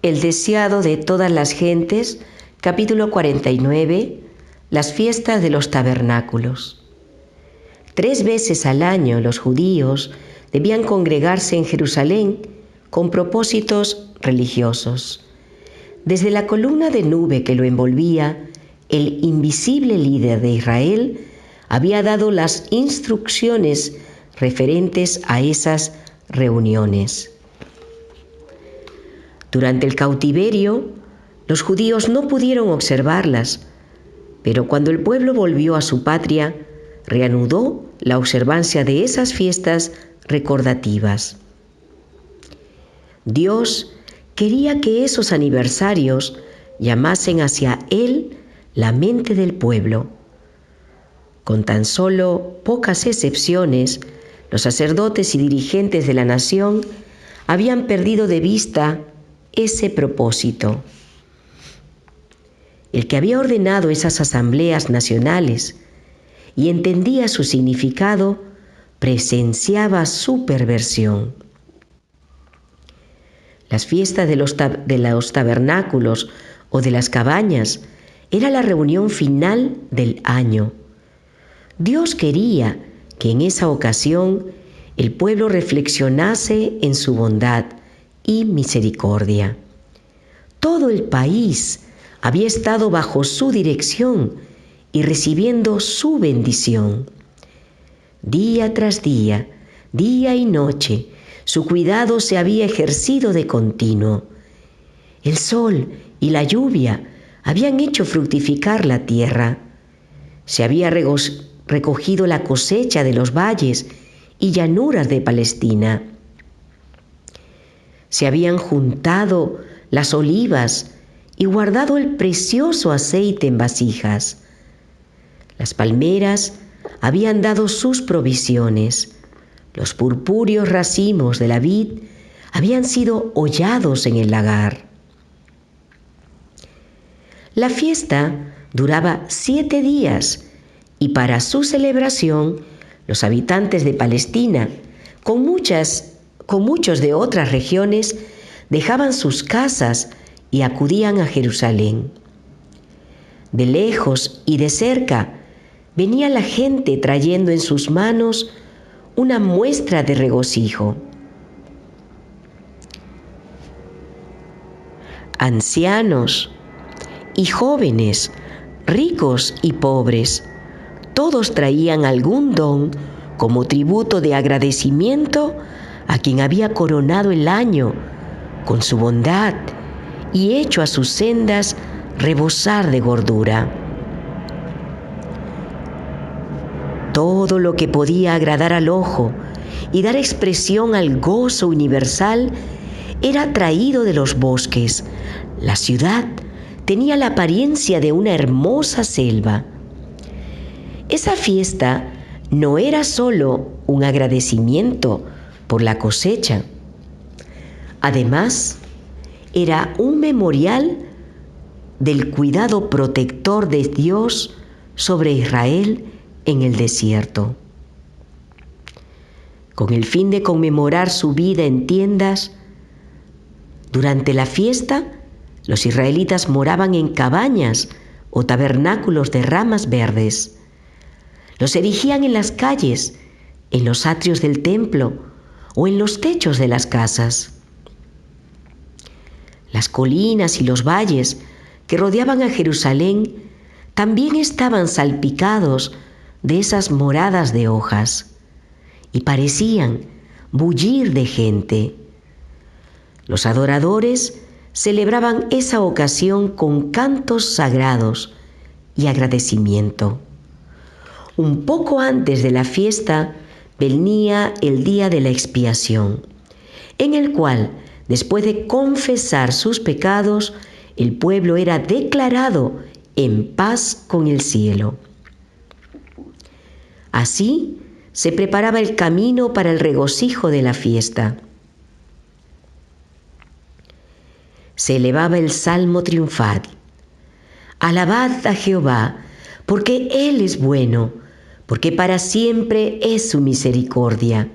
El deseado de todas las gentes, capítulo 49, las fiestas de los tabernáculos. 3 veces al año los judíos debían congregarse en Jerusalén con propósitos religiosos. Desde la columna de nube que lo envolvía, el invisible líder de Israel había dado las instrucciones referentes a esas reuniones. Durante el cautiverio, los judíos no pudieron observarlas, pero cuando el pueblo volvió a su patria, reanudó la observancia de esas fiestas recordativas. Dios quería que esos aniversarios llamasen hacia Él la mente del pueblo. Con tan solo pocas excepciones, los sacerdotes y dirigentes de la nación habían perdido de vista ese propósito. El que había ordenado esas asambleas nacionales y entendía su significado, presenciaba su perversión. Las fiestas de los tabernáculos o de las cabañas era la reunión final del año. Dios quería que en esa ocasión el pueblo reflexionase en su bondad y misericordia. Todo el país había estado bajo su dirección y recibiendo su bendición. Día tras día, día y noche, su cuidado se había ejercido de continuo. El sol y la lluvia habían hecho fructificar la tierra. Se había recogido la cosecha de los valles y llanuras de Palestina. Se habían juntado las olivas y guardado el precioso aceite en vasijas. Las palmeras habían dado sus provisiones. Los purpúreos racimos de la vid habían sido hollados en el lagar. La fiesta duraba 7 días y para su celebración los habitantes de Palestina, con muchos de otras regiones, dejaban sus casas y acudían a Jerusalén. De lejos y de cerca venía la gente trayendo en sus manos una muestra de regocijo. Ancianos y jóvenes, ricos y pobres, todos traían algún don como tributo de agradecimiento a quien había coronado el año con su bondad y hecho a sus sendas rebosar de gordura. Todo lo que podía agradar al ojo y dar expresión al gozo universal era traído de los bosques. La ciudad tenía la apariencia de una hermosa selva. Esa fiesta no era solo un agradecimiento por la cosecha. Además, era un memorial del cuidado protector de Dios sobre Israel en el desierto. Con el fin de conmemorar su vida en tiendas, durante la fiesta, los israelitas moraban en cabañas o tabernáculos de ramas verdes. Los erigían en las calles, en los atrios del templo o en los techos de las casas. Las colinas y los valles que rodeaban a Jerusalén también estaban salpicados de esas moradas de hojas y parecían bullir de gente. Los adoradores celebraban esa ocasión con cantos sagrados y agradecimiento. Un poco antes de la fiesta venía el día de la expiación, en el cual, después de confesar sus pecados, el pueblo era declarado en paz con el cielo. Así se preparaba el camino para el regocijo de la fiesta. Se elevaba el salmo triunfal. Alabad a Jehová, porque Él es bueno, porque para siempre es su misericordia.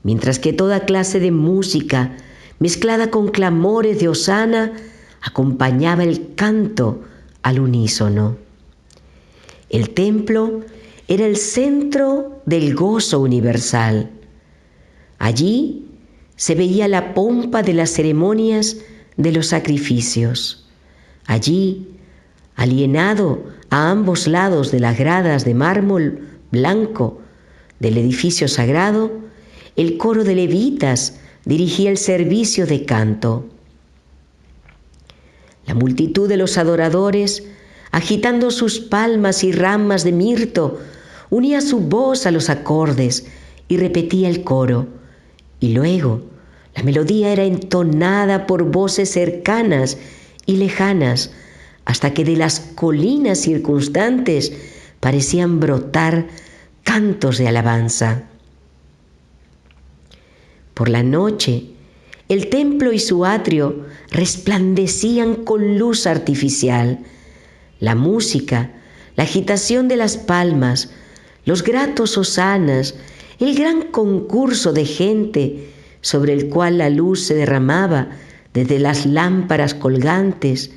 Mientras que toda clase de música mezclada con clamores de hosana, acompañaba el canto al unísono. El templo era el centro del gozo universal. Allí se veía la pompa de las ceremonias de los sacrificios. Allí, alienado a ambos lados de las gradas de mármol blanco del edificio sagrado, el coro de levitas dirigía el servicio de canto. La multitud de los adoradores, agitando sus palmas y ramas de mirto, unía su voz a los acordes y repetía el coro, y luego la melodía era entonada por voces cercanas y lejanas, hasta que de las colinas circunstantes parecían brotar cantos de alabanza. Por la noche, el templo y su atrio resplandecían con luz artificial. La música, la agitación de las palmas, los gratos hosanas, el gran concurso de gente sobre el cual la luz se derramaba desde las lámparas colgantes,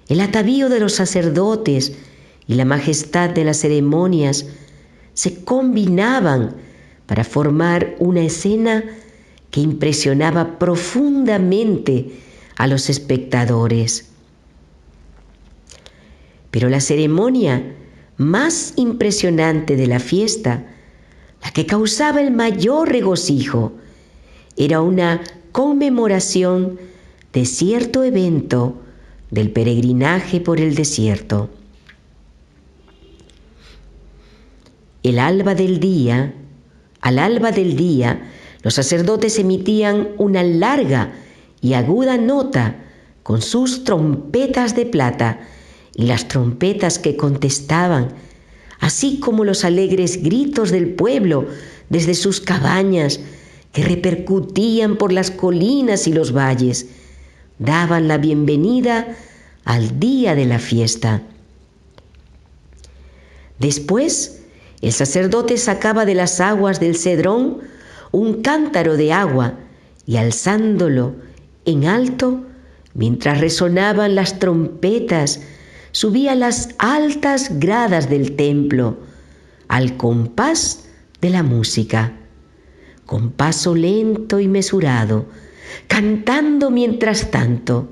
el atavío de los sacerdotes y la majestad de las ceremonias se combinaban para formar una escena que impresionaba profundamente a los espectadores. Pero la ceremonia más impresionante de la fiesta, la que causaba el mayor regocijo, era una conmemoración de cierto evento del peregrinaje por el desierto. Al alba del día, los sacerdotes emitían una larga y aguda nota con sus trompetas de plata, y las trompetas que contestaban, así como los alegres gritos del pueblo desde sus cabañas que repercutían por las colinas y los valles, daban la bienvenida al día de la fiesta. Después, el sacerdote sacaba de las aguas del Cedrón un cántaro de agua y, alzándolo en alto, mientras resonaban las trompetas, subía a las altas gradas del templo, al compás de la música, con paso lento y mesurado, cantando mientras tanto: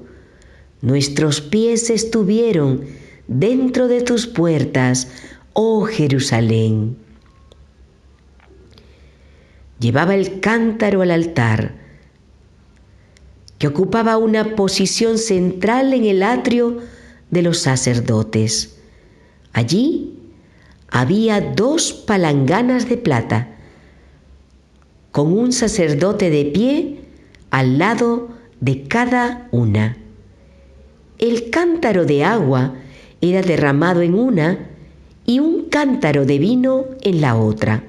nuestros pies estuvieron dentro de tus puertas, oh Jerusalén. Llevaba el cántaro al altar, que ocupaba una posición central en el atrio de los sacerdotes. Allí había 2 palanganas de plata, con un sacerdote de pie al lado de cada una. El cántaro de agua era derramado en una y un cántaro de vino en la otra,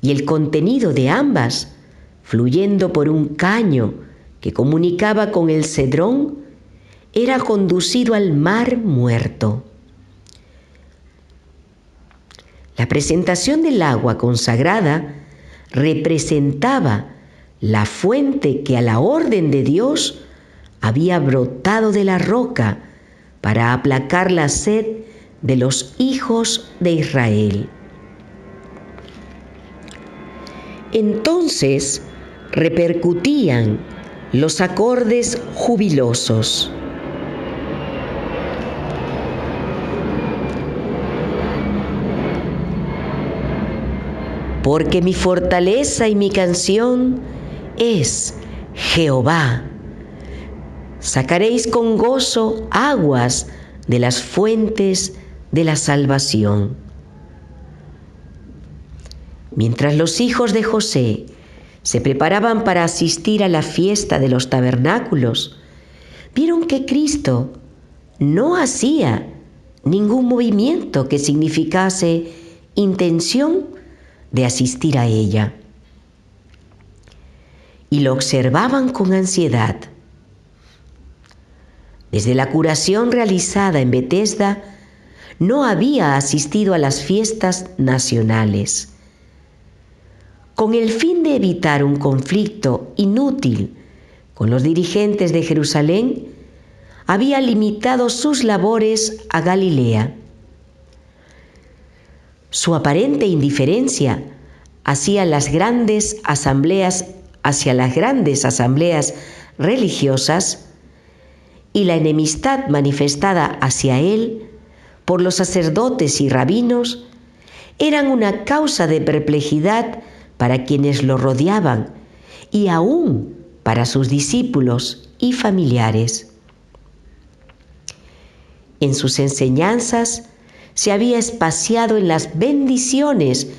y el contenido de ambas, fluyendo por un caño que comunicaba con el Cedrón, era conducido al mar muerto. La presentación del agua consagrada representaba la fuente que a la orden de Dios había brotado de la roca para aplacar la sed de los hijos de Israel. Entonces repercutían los acordes jubilosos. Porque mi fortaleza y mi canción es Jehová. Sacaréis con gozo aguas de las fuentes de la salvación. Mientras los hijos de José se preparaban para asistir a la fiesta de los tabernáculos, vieron que Cristo no hacía ningún movimiento que significase intención de asistir a ella, y lo observaban con ansiedad. Desde la curación realizada en Betesda, no había asistido a las fiestas nacionales. con el fin de evitar un conflicto inútil con los dirigentes de Jerusalén, había limitado sus labores a Galilea. Su aparente indiferencia hacia las grandes asambleas religiosas y la enemistad manifestada hacia él por los sacerdotes y rabinos eran una causa de perplejidad para quienes lo rodeaban y aún para sus discípulos y familiares. En sus enseñanzas se había espaciado en las bendiciones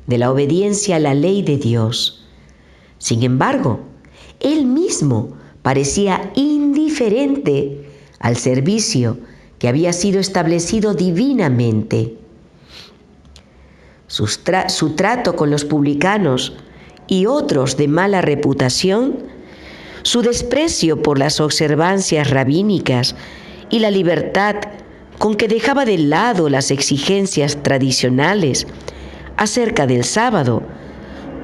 de la obediencia a la ley de Dios. Sin embargo, él mismo parecía indiferente al servicio que había sido establecido divinamente. Su trato con los publicanos y otros de mala reputación, su desprecio por las observancias rabínicas y la libertad con que dejaba de lado las exigencias tradicionales acerca del sábado,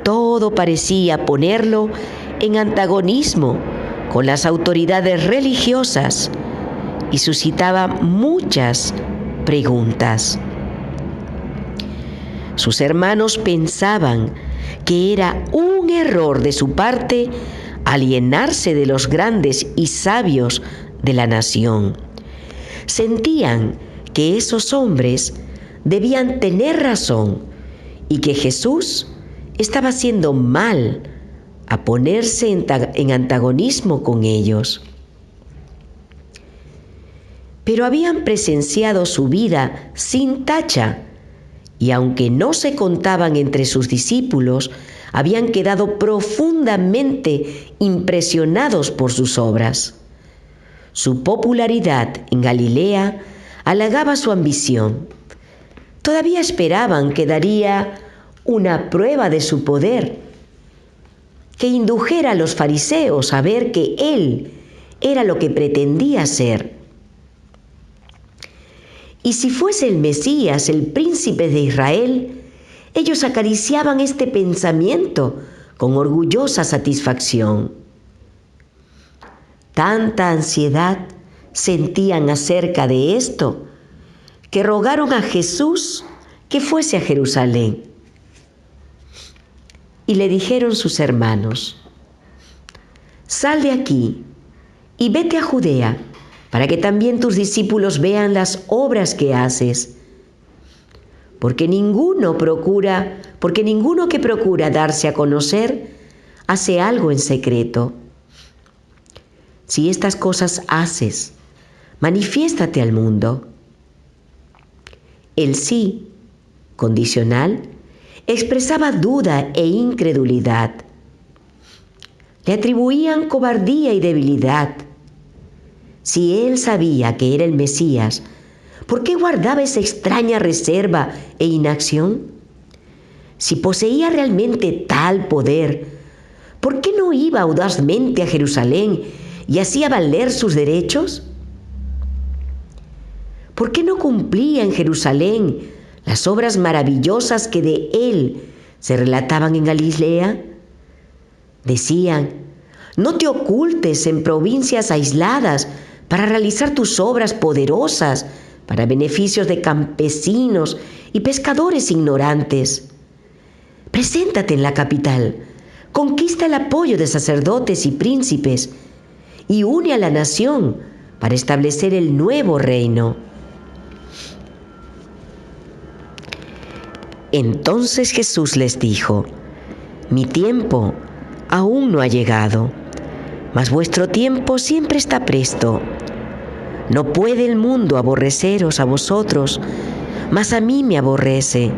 todo parecía ponerlo en antagonismo con las autoridades religiosas y suscitaba muchas preguntas. Sus hermanos pensaban que era un error de su parte alienarse de los grandes y sabios de la nación. Sentían que esos hombres debían tener razón y que Jesús estaba haciendo mal a ponerse en antagonismo con ellos. Pero habían presenciado su vida sin tacha y aunque no se contaban entre sus discípulos, habían quedado profundamente impresionados por sus obras. Su popularidad en Galilea halagaba su ambición. Todavía esperaban que daría una prueba de su poder, que indujera a los fariseos a ver que él era lo que pretendía ser. Y si fuese el Mesías, el príncipe de Israel, ellos acariciaban este pensamiento con orgullosa satisfacción. Tanta ansiedad sentían acerca de esto que rogaron a Jesús que fuese a Jerusalén. Y le dijeron sus hermanos: «Sal de aquí y vete a Judea, para que también tus discípulos vean las obras que haces. Porque ninguno que procura darse a conocer hace algo en secreto. Si estas cosas haces, manifiéstate al mundo». El sí, condicional, expresaba duda e incredulidad. Le atribuían cobardía y debilidad. Si él sabía que era el Mesías, ¿por qué guardaba esa extraña reserva e inacción? Si poseía realmente tal poder, ¿por qué no iba audazmente a Jerusalén y hacía valer sus derechos? ¿Por qué no cumplía en Jerusalén las obras maravillosas que de él se relataban en Galilea? Decían: «No te ocultes en provincias aisladas para realizar tus obras poderosas para beneficios de campesinos y pescadores ignorantes. Preséntate en la capital, conquista el apoyo de sacerdotes y príncipes y une a la nación para establecer el nuevo reino». Entonces Jesús les dijo: «Mi tiempo aún no ha llegado, mas vuestro tiempo siempre está presto. No puede el mundo aborreceros a vosotros, mas a mí me aborrece,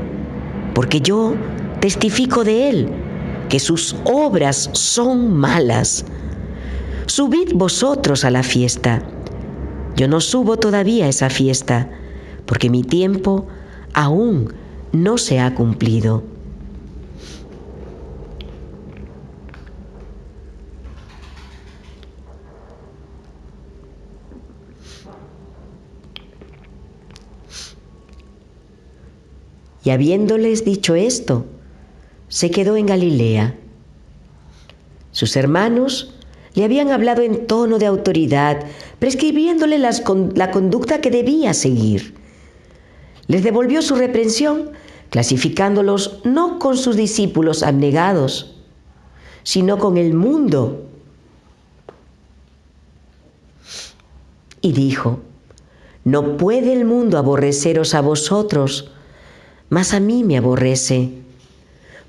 porque yo testifico de él, que sus obras son malas. Subid vosotros a la fiesta. Yo no subo todavía a esa fiesta, porque mi tiempo aún no se ha cumplido». Y habiéndoles dicho esto, se quedó en Galilea. Sus hermanos le habían hablado en tono de autoridad, prescribiéndole la conducta que debía seguir. Les devolvió su reprensión, clasificándolos no con sus discípulos abnegados, sino con el mundo. Y dijo: no puede el mundo aborreceros a vosotros, mas a mí me aborrece,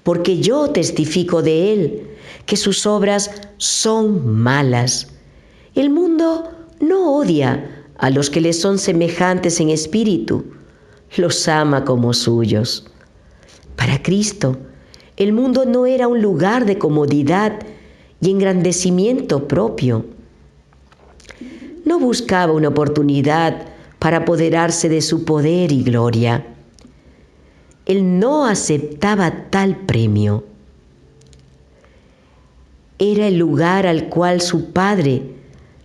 porque yo testifico de él que sus obras son malas. El mundo no odia a los que le son semejantes en espíritu, los ama como suyos. Para Cristo, el mundo no era un lugar de comodidad y engrandecimiento propio. No buscaba una oportunidad para apoderarse de su poder y gloria. Él no aceptaba tal premio. Era el lugar al cual su Padre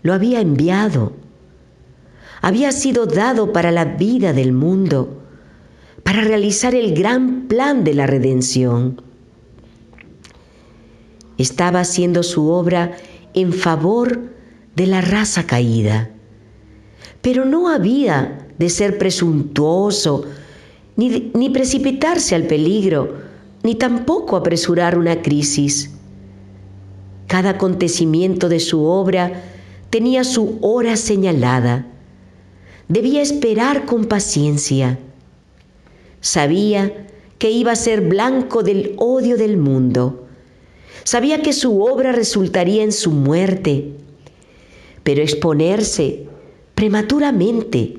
lo había enviado. Había sido dado para la vida del mundo, para realizar el gran plan de la redención. Estaba haciendo su obra en favor de la raza caída, pero no había de ser presuntuoso, ni precipitarse al peligro, ni tampoco apresurar una crisis. Cada acontecimiento de su obra tenía su hora señalada. Debía esperar con paciencia. Sabía que iba a ser blanco del odio del mundo. Sabía que su obra resultaría en su muerte. Pero exponerse prematuramente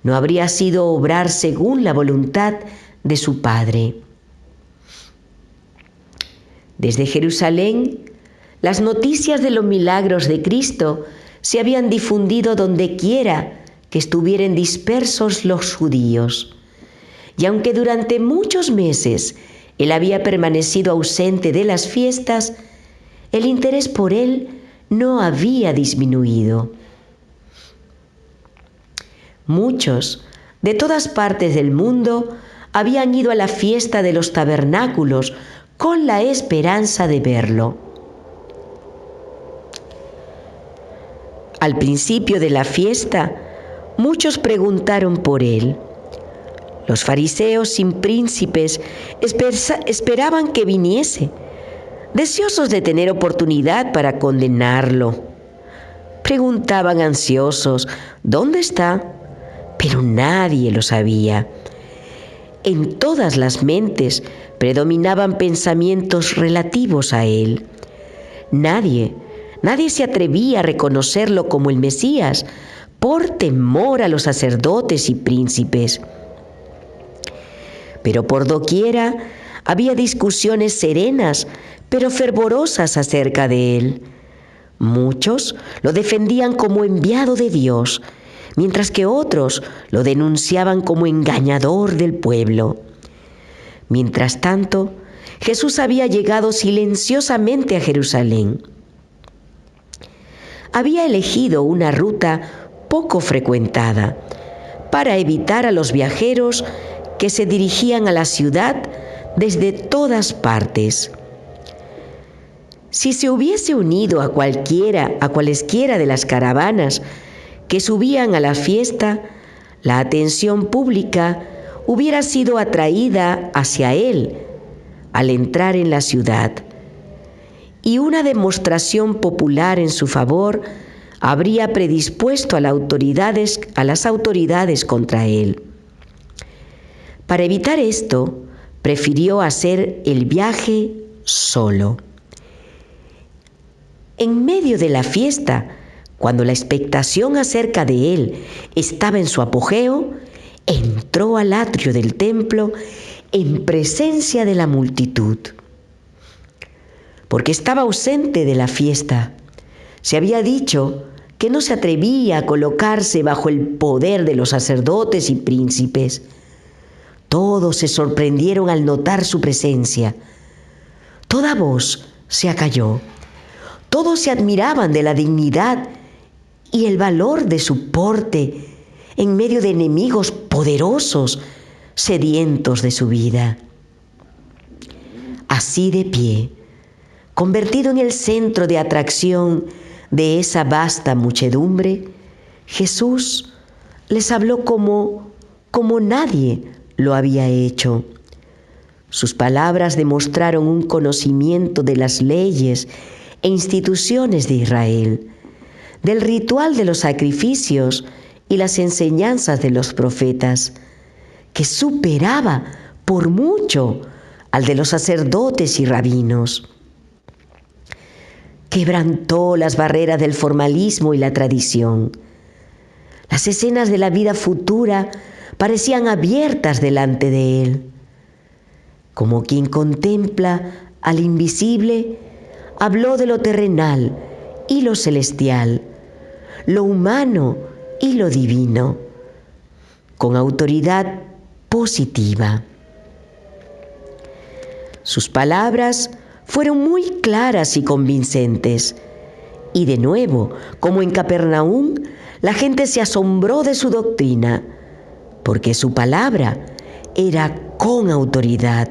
no habría sido obrar según la voluntad de su Padre. Desde Jerusalén, las noticias de los milagros de Cristo se habían difundido donde quiera que estuvieran dispersos los judíos. Y aunque durante muchos meses él había permanecido ausente de las fiestas, el interés por él no había disminuido. Muchos de todas partes del mundo habían ido a la fiesta de los tabernáculos con la esperanza de verlo. Al principio de la fiesta, muchos preguntaron por él. Los fariseos y príncipes esperaban que viniese, deseosos de tener oportunidad para condenarlo. Preguntaban ansiosos: ¿dónde está? Pero nadie lo sabía. En todas las mentes predominaban pensamientos relativos a él. Nadie se atrevía a reconocerlo como el Mesías por temor a los sacerdotes y príncipes. Pero por doquiera había discusiones serenas pero fervorosas acerca de él. Muchos lo defendían como enviado de Dios, mientras que otros lo denunciaban como engañador del pueblo. Mientras tanto, Jesús había llegado silenciosamente a Jerusalén. Había elegido una ruta poco frecuentada para evitar a los viajeros que se dirigían a la ciudad desde todas partes. Si se hubiese unido a cualesquiera de las caravanas que subían a la fiesta, la atención pública hubiera sido atraída hacia él al entrar en la ciudad, y una demostración popular en su favor habría predispuesto a las autoridades contra él. Para evitar esto, prefirió hacer el viaje solo. En medio de la fiesta, cuando la expectación acerca de él estaba en su apogeo, entró al atrio del templo en presencia de la multitud. Porque estaba ausente de la fiesta, se había dicho que no se atrevía a colocarse bajo el poder de los sacerdotes y príncipes. Todos se sorprendieron al notar su presencia. Toda voz se acalló. Todos se admiraban de la dignidad y el valor de su porte en medio de enemigos poderosos, sedientos de su vida. así de pie, convertido en el centro de atracción de esa vasta muchedumbre, Jesús les habló como nadie lo había hecho. Sus palabras demostraron un conocimiento de las leyes e instituciones de Israel, del ritual de los sacrificios y las enseñanzas de los profetas, que superaba por mucho al de los sacerdotes y rabinos. Quebrantó las barreras del formalismo y la tradición. Las escenas de la vida futura parecían abiertas delante de él. Como quien contempla al invisible, habló de lo terrenal y lo celestial, lo humano y lo divino, con autoridad positiva. Sus palabras fueron muy claras y convincentes, y de nuevo, como en Capernaum, la gente se asombró de su doctrina, porque su palabra era con autoridad.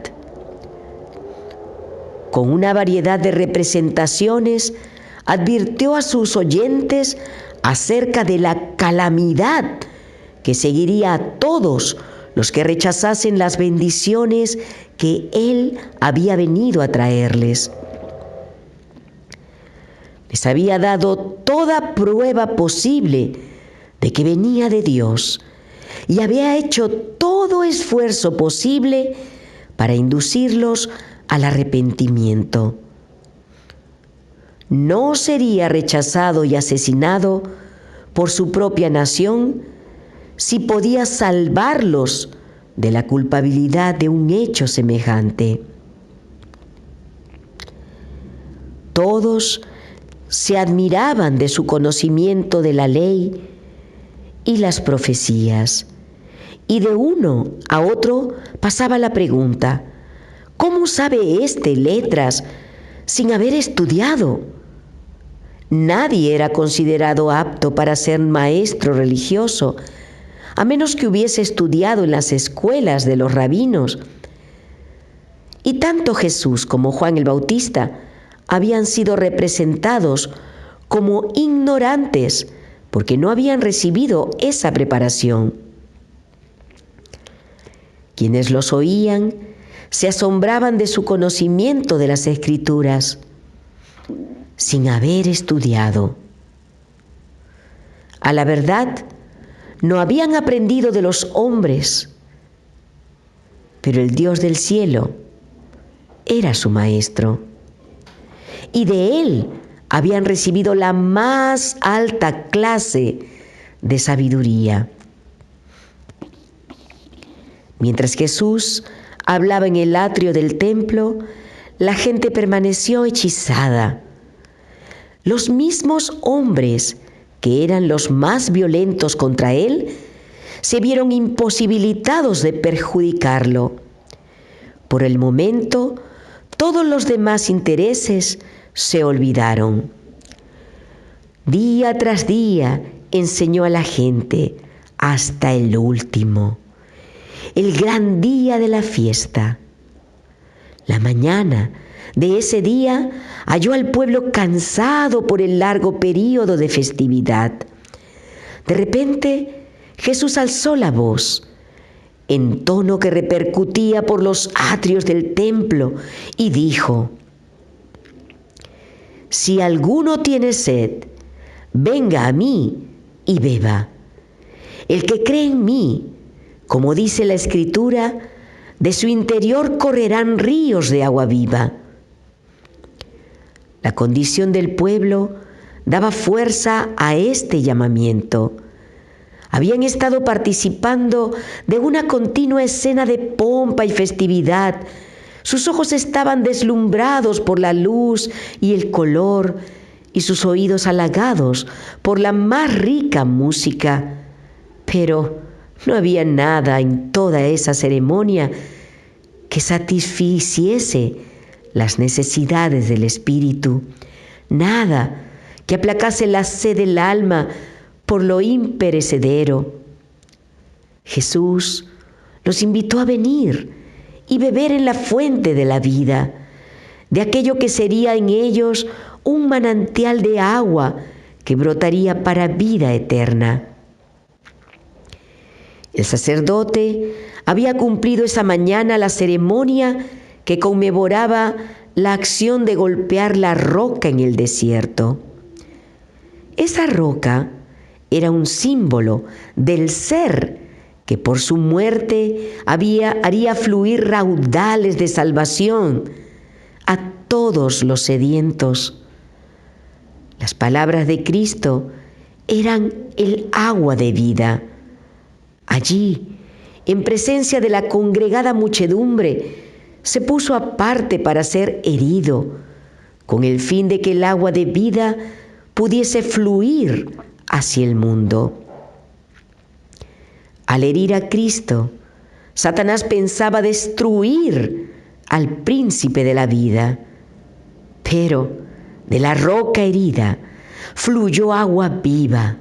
Con una variedad de representaciones, advirtió a sus oyentes acerca de la calamidad que seguiría a todos los que rechazasen las bendiciones que Él había venido a traerles. Les había dado toda prueba posible de que venía de Dios y había hecho todo esfuerzo posible para inducirlos al arrepentimiento. No sería rechazado y asesinado por su propia nación si podía salvarlos de la culpabilidad de un hecho semejante. Todos se admiraban de su conocimiento de la ley y las profecías, y de uno a otro pasaba la pregunta: ¿cómo sabe éste letras sin haber estudiado? Nadie era considerado apto para ser maestro religioso, a menos que hubiese estudiado en las escuelas de los rabinos. Y tanto Jesús como Juan el Bautista habían sido representados como ignorantes porque no habían recibido esa preparación. Quienes los oían se asombraban de su conocimiento de las Escrituras sin haber estudiado. A la verdad, no habían aprendido de los hombres, pero el Dios del cielo era su maestro, y de Él habían recibido la más alta clase de sabiduría. Mientras Jesús hablaba en el atrio del templo, la gente permaneció hechizada. Los mismos hombres que eran los más violentos contra él, se vieron imposibilitados de perjudicarlo. Por el momento, todos los demás intereses se olvidaron. Día tras día enseñó a la gente hasta el último, el gran día de la fiesta. La mañana de ese día halló al pueblo cansado por el largo período de festividad. De repente, Jesús alzó la voz, en tono que repercutía por los atrios del templo, y dijo: «Si alguno tiene sed, venga a mí y beba. El que cree en mí, como dice la Escritura, de su interior correrán ríos de agua viva». La condición del pueblo daba fuerza a este llamamiento. Habían estado participando de una continua escena de pompa y festividad. Sus ojos estaban deslumbrados por la luz y el color, y sus oídos halagados por la más rica música. Pero no había nada en toda esa ceremonia que satisficiese las necesidades del espíritu, nada que aplacase la sed del alma por lo imperecedero. Jesús los invitó a venir y beber en la fuente de la vida, de aquello que sería en ellos un manantial de agua que brotaría para vida eterna. El sacerdote había cumplido esa mañana la ceremonia que conmemoraba la acción de golpear la roca en el desierto. Esa roca era un símbolo del ser que por su muerte haría fluir raudales de salvación a todos los sedientos. Las palabras de Cristo eran el agua de vida. Allí, en presencia de la congregada muchedumbre, se puso aparte para ser herido, con el fin de que el agua de vida pudiese fluir hacia el mundo. Al herir a Cristo, Satanás pensaba destruir al príncipe de la vida, pero de la roca herida fluyó agua viva.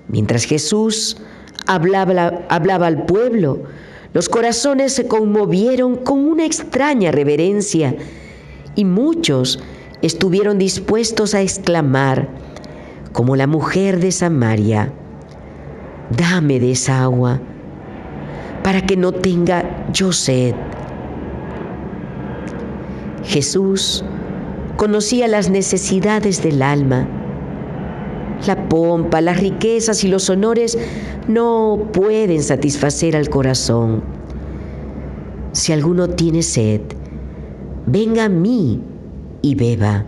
Mientras Jesús hablaba al pueblo, los corazones se conmovieron con una extraña reverencia y muchos estuvieron dispuestos a exclamar, como la mujer de Samaria: «Dame de esa agua, para que no tenga yo sed». Jesús conocía las necesidades del alma. La pompa, las riquezas y los honores no pueden satisfacer al corazón. Si alguno tiene sed, venga a mí y beba.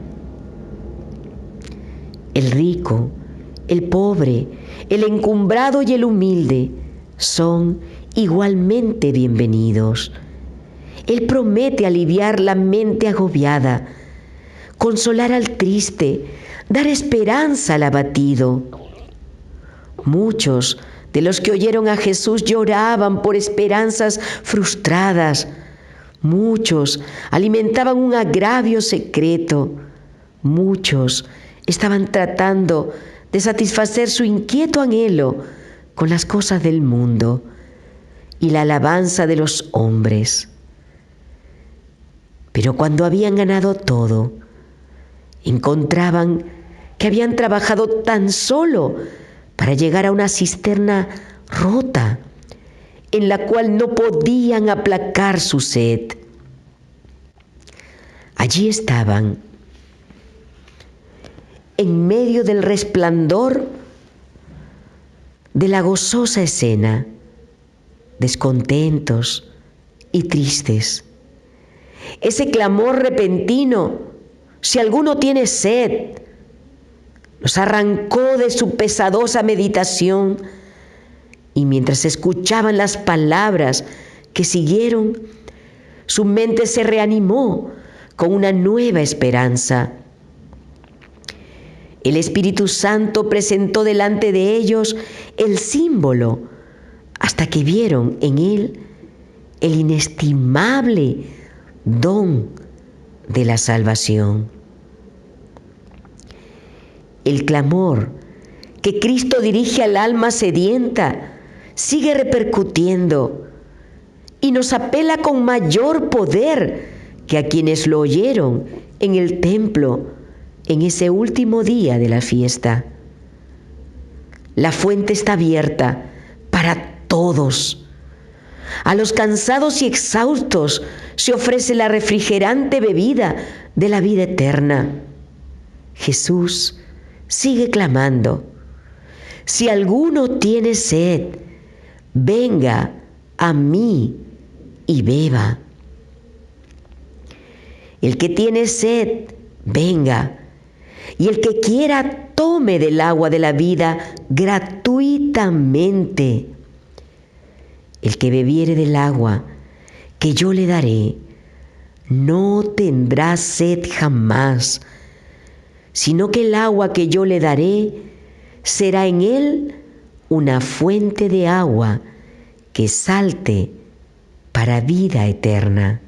El rico, el pobre, el encumbrado y el humilde son igualmente bienvenidos. Él promete aliviar la mente agobiada, consolar al triste, dar esperanza al abatido. Muchos de los que oyeron a Jesús lloraban por esperanzas frustradas. Muchos alimentaban un agravio secreto. Muchos estaban tratando de satisfacer su inquieto anhelo con las cosas del mundo y la alabanza de los hombres. Pero cuando habían ganado todo, encontraban que habían trabajado tan solo para llegar a una cisterna rota, en la cual no podían aplacar su sed. Allí estaban, en medio del resplandor de la gozosa escena, descontentos y tristes. Ese clamor repentino: «Si alguno tiene sed», los arrancó de su pesadosa meditación, y mientras escuchaban las palabras que siguieron, su mente se reanimó con una nueva esperanza. El Espíritu Santo presentó delante de ellos el símbolo, hasta que vieron en él el inestimable don de la salvación. El clamor que Cristo dirige al alma sedienta sigue repercutiendo y nos apela con mayor poder que a quienes lo oyeron en el templo en ese último día de la fiesta. La fuente está abierta para todos. A los cansados y exhaustos se ofrece la refrigerante bebida de la vida eterna. Jesús sigue clamando: «Si alguno tiene sed, venga a mí y beba». El que tiene sed, venga, y el que quiera, tome del agua de la vida gratuitamente. El que bebiere del agua que yo le daré, no tendrá sed jamás, sino que el agua que yo le daré será en él una fuente de agua que salte para vida eterna.